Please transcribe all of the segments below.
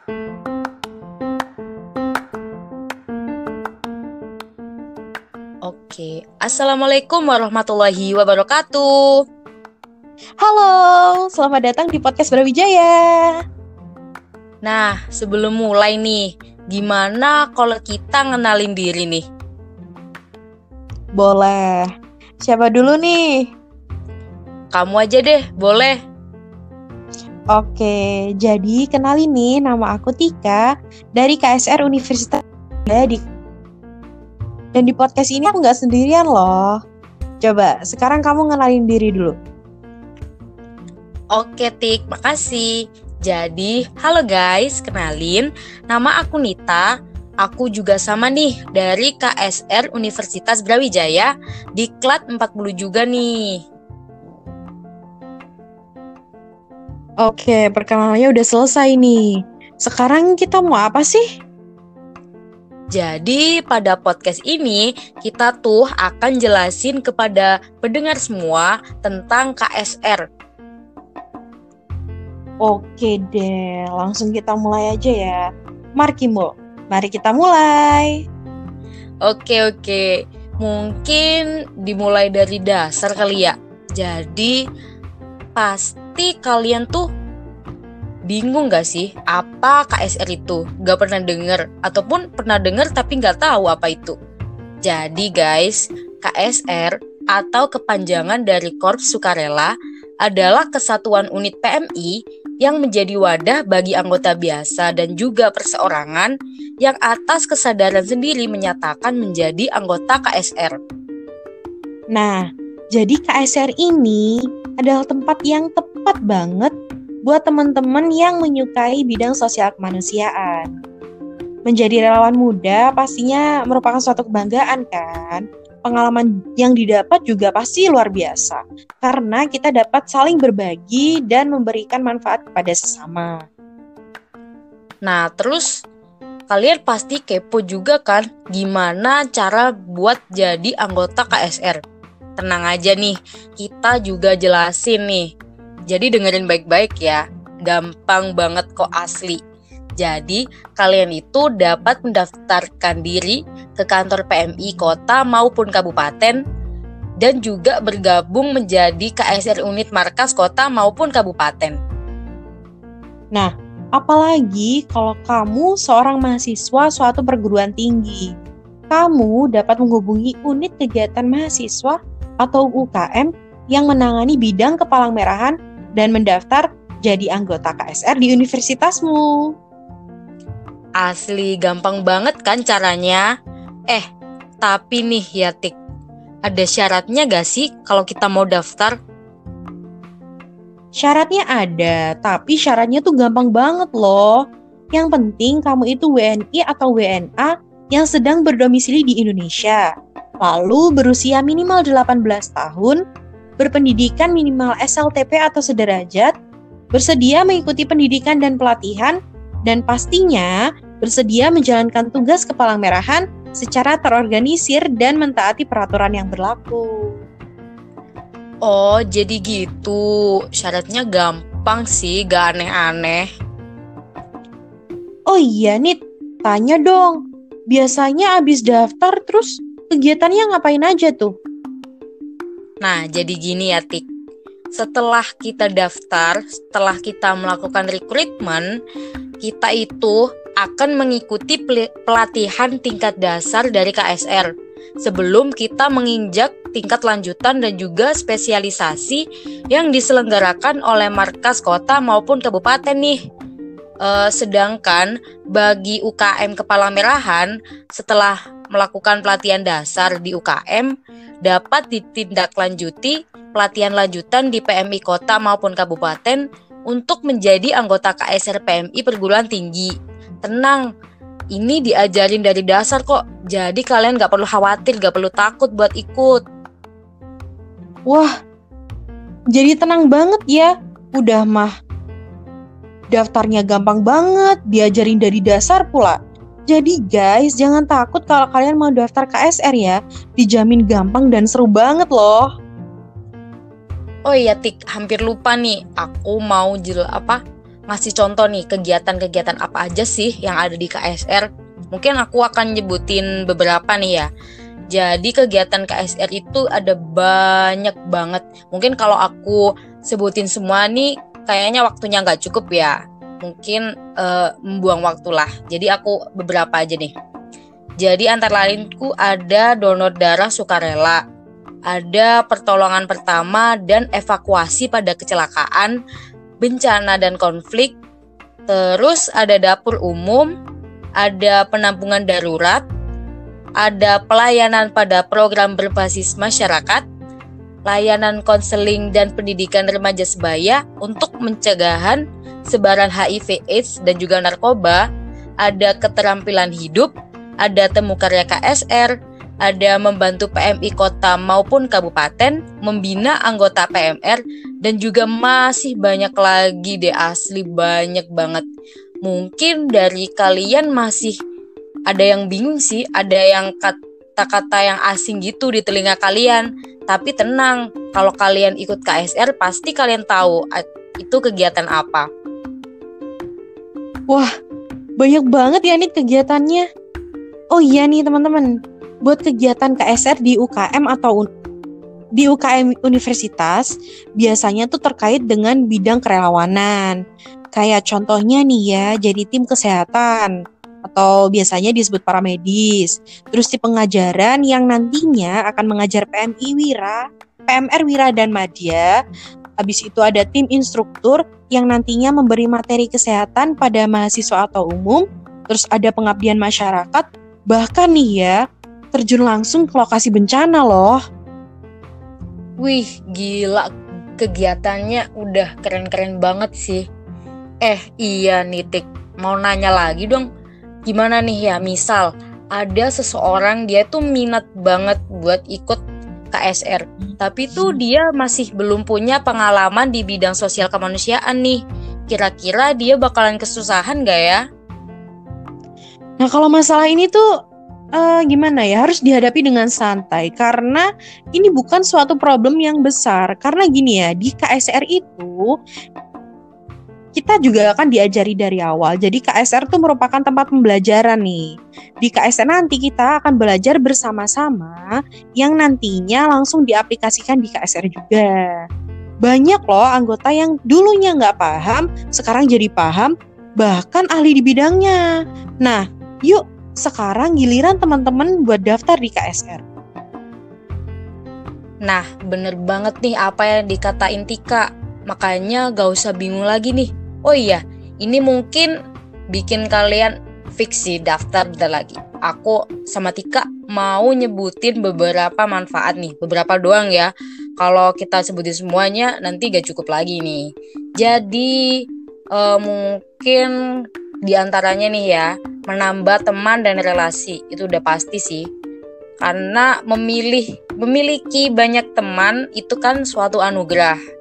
Oke, Assalamualaikum warahmatullahi wabarakatuh. Halo, selamat datang di podcast Brawijaya. Nah, sebelum mulai nih, gimana kalau kita ngenalin diri nih? Boleh. Siapa dulu nih? Kamu aja deh, boleh. Oke, jadi kenalin nih, nama aku Tika dari KSR Universitas dan di podcast ini aku nggak sendirian loh. Coba, sekarang kamu ngenalin diri dulu. Oke Tik, makasih. Jadi, halo guys, kenalin, nama aku Nita. Aku juga sama nih dari KSR Universitas Brawijaya di Klat 40 juga nih. Oke, perkenalannya udah selesai nih. Sekarang kita mau apa sih? Jadi pada podcast ini kita tuh akan jelasin kepada pendengar semua tentang KSR. Oke deh, langsung kita mulai aja ya. Markimo, mari kita mulai. Oke. Mungkin dimulai dari dasar kali ya. Jadi pasti kalian tuh bingung gak sih apa KSR itu? Gak pernah denger ataupun pernah denger tapi gak tahu apa itu. Jadi guys, KSR atau kepanjangan dari Korps Sukarela adalah kesatuan unit PMI yang menjadi wadah bagi anggota biasa dan juga perseorangan yang atas kesadaran sendiri menyatakan menjadi anggota KSR. Nah, jadi KSR ini adalah tempat yang tepat banget buat teman-teman yang menyukai bidang sosial kemanusiaan. Menjadi relawan muda pastinya merupakan suatu kebanggaan kan? Pengalaman yang didapat juga pasti luar biasa, karena kita dapat saling berbagi dan memberikan manfaat kepada sesama. Nah, terus kalian pasti kepo juga kan gimana cara buat jadi anggota KSR. Tenang aja nih, kita juga jelasin nih. Jadi dengerin baik-baik ya, gampang banget kok asli. Jadi kalian itu dapat mendaftarkan diri ke kantor PMI kota maupun kabupaten dan juga bergabung menjadi KSR unit markas kota maupun kabupaten. Nah, apalagi kalau kamu seorang mahasiswa suatu perguruan tinggi. Kamu dapat menghubungi unit kegiatan mahasiswa atau UKM yang menangani bidang kepalang merahan dan mendaftar jadi anggota KSR di universitasmu. Asli gampang banget kan caranya? Tapi nih ya Tik, ada syaratnya gak sih kalau kita mau daftar? Syaratnya ada, tapi syaratnya tuh gampang banget loh. Yang penting kamu itu WNI atau WNA yang sedang berdomisili di Indonesia. Lalu berusia minimal 18 tahun, berpendidikan minimal SLTP atau sederajat, bersedia mengikuti pendidikan dan pelatihan, dan pastinya bersedia menjalankan tugas kepalang merahan secara terorganisir dan mentaati peraturan yang berlaku. Oh, jadi gitu. Syaratnya gampang sih, gak aneh-aneh. Oh iya Nit, tanya dong. Biasanya abis daftar terus kegiatannya ngapain aja tuh? Nah, jadi gini ya Tik. Setelah kita daftar, setelah kita melakukan rekrutmen, kita itu akan mengikuti pelatihan tingkat dasar dari KSR sebelum kita menginjak tingkat lanjutan dan juga spesialisasi yang diselenggarakan oleh markas kota maupun kabupaten nih. Sedangkan bagi UKM Kepala Merahan, setelah melakukan pelatihan dasar di UKM, dapat ditindaklanjuti pelatihan lanjutan di PMI kota maupun kabupaten untuk menjadi anggota KSR PMI perguruan tinggi. Tenang, ini diajarin dari dasar kok. Jadi kalian gak perlu khawatir, gak perlu takut buat ikut. Wah, jadi tenang banget ya. Udah mah, daftarnya gampang banget, diajarin dari dasar pula. Jadi guys, jangan takut kalau kalian mau daftar KSR ya. Dijamin gampang dan seru banget loh. Oh iya Tik, hampir lupa nih. Aku mau ngasih contoh nih kegiatan-kegiatan apa aja sih yang ada di KSR. Mungkin aku akan nyebutin beberapa nih ya. Jadi kegiatan KSR itu ada banyak banget. Mungkin kalau aku sebutin semua nih kayaknya waktunya nggak cukup ya. Mungkin membuang waktu lah. Jadi aku beberapa aja nih. Jadi antara lainku ada donor darah sukarela, ada pertolongan pertama dan evakuasi pada kecelakaan, bencana dan konflik. Terus ada dapur umum, ada penampungan darurat, ada pelayanan pada program berbasis masyarakat, layanan konseling dan pendidikan remaja sebaya untuk pencegahan sebaran HIV/AIDS dan juga narkoba, ada keterampilan hidup, ada temu karya KSR, ada membantu PMI kota maupun kabupaten, membina anggota PMR, dan juga masih banyak lagi deh, asli banyak banget. Mungkin dari kalian masih ada yang bingung sih, ada yang kata-kata yang asing gitu di telinga kalian. Tapi tenang, kalau kalian ikut KSR pasti kalian tahu itu kegiatan apa. Wah, banyak banget ya nih kegiatannya. Oh iya nih teman-teman, buat kegiatan KSR di UKM atau di UKM universitas biasanya tuh terkait dengan bidang kerelawanan. Kayak contohnya nih ya, jadi tim kesehatan atau biasanya disebut paramedis. Terus di pengajaran yang nantinya akan mengajar PMR Wira dan Madya. Habis itu ada tim instruktur yang nantinya memberi materi kesehatan pada mahasiswa atau umum. Terus ada pengabdian masyarakat, bahkan nih ya, terjun langsung ke lokasi bencana loh. Wih, gila, kegiatannya udah keren-keren banget sih. Iya nih Tik, mau nanya lagi dong. Gimana nih ya, misal ada seseorang dia tuh minat banget buat ikut KSR, tapi tuh dia masih belum punya pengalaman di bidang sosial kemanusiaan nih. Kira-kira dia bakalan kesusahan gak ya? Nah kalau masalah ini tuh gimana ya, harus dihadapi dengan santai karena ini bukan suatu problem yang besar. Karena gini ya, di KSR itu kita juga akan diajari dari awal. Jadi KSR itu merupakan tempat pembelajaran nih. Di KSR nanti kita akan belajar bersama-sama yang nantinya langsung diaplikasikan di KSR juga. Banyak loh anggota yang dulunya nggak paham, sekarang jadi paham, bahkan ahli di bidangnya. Nah, yuk sekarang giliran teman-teman buat daftar di KSR. Nah, bener banget nih apa yang dikatain Tika. Makanya gak usah bingung lagi nih. Oh iya, ini mungkin bikin kalian fix sih daftar bentar lagi. Aku sama Tika mau nyebutin beberapa manfaat nih, beberapa doang ya. Kalau kita sebutin semuanya nanti gak cukup lagi nih. Jadi mungkin diantaranya nih ya, menambah teman dan relasi, itu udah pasti sih. Karena memiliki banyak teman itu kan suatu anugerah.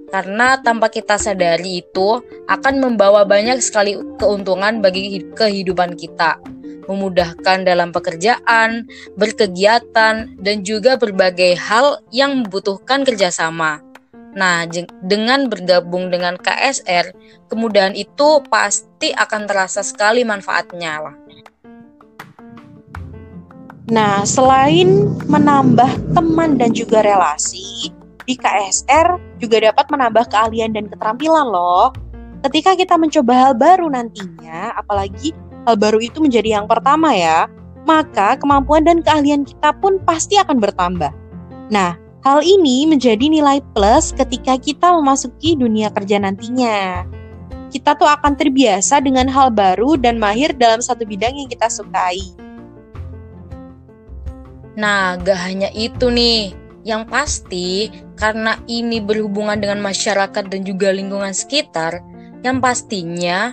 Karena tanpa kita sadari itu akan membawa banyak sekali keuntungan bagi kehidupan kita. Memudahkan dalam pekerjaan, berkegiatan, dan juga berbagai hal yang membutuhkan kerjasama. Nah, dengan bergabung dengan KSR, kemudahan itu pasti akan terasa sekali manfaatnya lah. Nah, selain menambah teman dan juga relasi, di KSR juga dapat menambah keahlian dan keterampilan loh. Ketika kita mencoba hal baru nantinya, apalagi hal baru itu menjadi yang pertama ya, maka kemampuan dan keahlian kita pun pasti akan bertambah. Nah, hal ini menjadi nilai plus ketika kita memasuki dunia kerja nantinya. Kita tuh akan terbiasa dengan hal baru dan mahir dalam satu bidang yang kita sukai. Nah, gak hanya itu nih. Yang pasti, karena ini berhubungan dengan masyarakat dan juga lingkungan sekitar, yang pastinya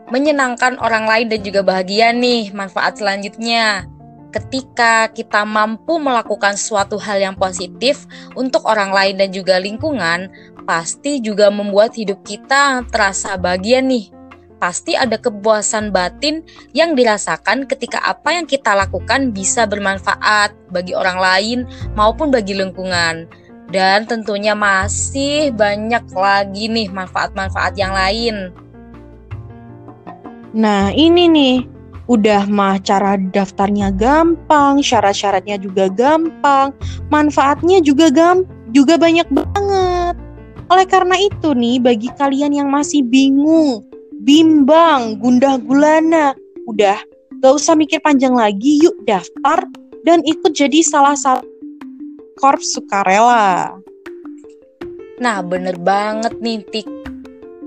menyenangkan orang lain dan juga bahagia nih manfaat selanjutnya. Ketika kita mampu melakukan suatu hal yang positif untuk orang lain dan juga lingkungan, pasti juga membuat hidup kita terasa bahagia nih. Pasti ada kepuasan batin yang dirasakan ketika apa yang kita lakukan bisa bermanfaat bagi orang lain maupun bagi lingkungan. Dan tentunya masih banyak lagi nih manfaat-manfaat yang lain. Nah, ini nih, udah mah cara daftarnya gampang, syarat-syaratnya juga gampang, manfaatnya juga banyak banget. Oleh karena itu nih, bagi kalian yang masih bingung, bimbang, gundah gulana, udah gak usah mikir panjang lagi, yuk daftar dan ikut jadi salah satu korps sukarela. Nah, bener banget nih, Tik.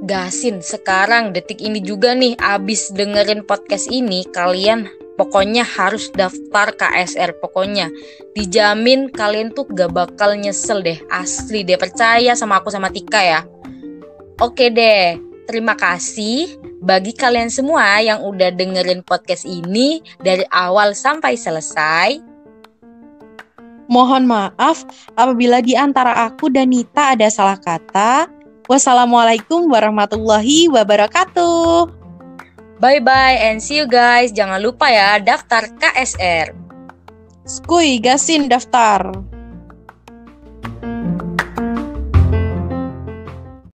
Gasin, sekarang detik ini juga nih, abis dengerin podcast ini, kalian pokoknya harus daftar KSR. Pokoknya dijamin kalian tuh gak bakal nyesel deh. Asli deh, percaya sama aku sama Tika ya. Oke deh, terima kasih bagi kalian semua yang udah dengerin podcast ini dari awal sampai selesai. Mohon maaf apabila di antara aku dan Nita ada salah kata. Wassalamualaikum warahmatullahi wabarakatuh. Bye-bye and see you guys. Jangan lupa ya daftar KSR. Skuy, gasin daftar.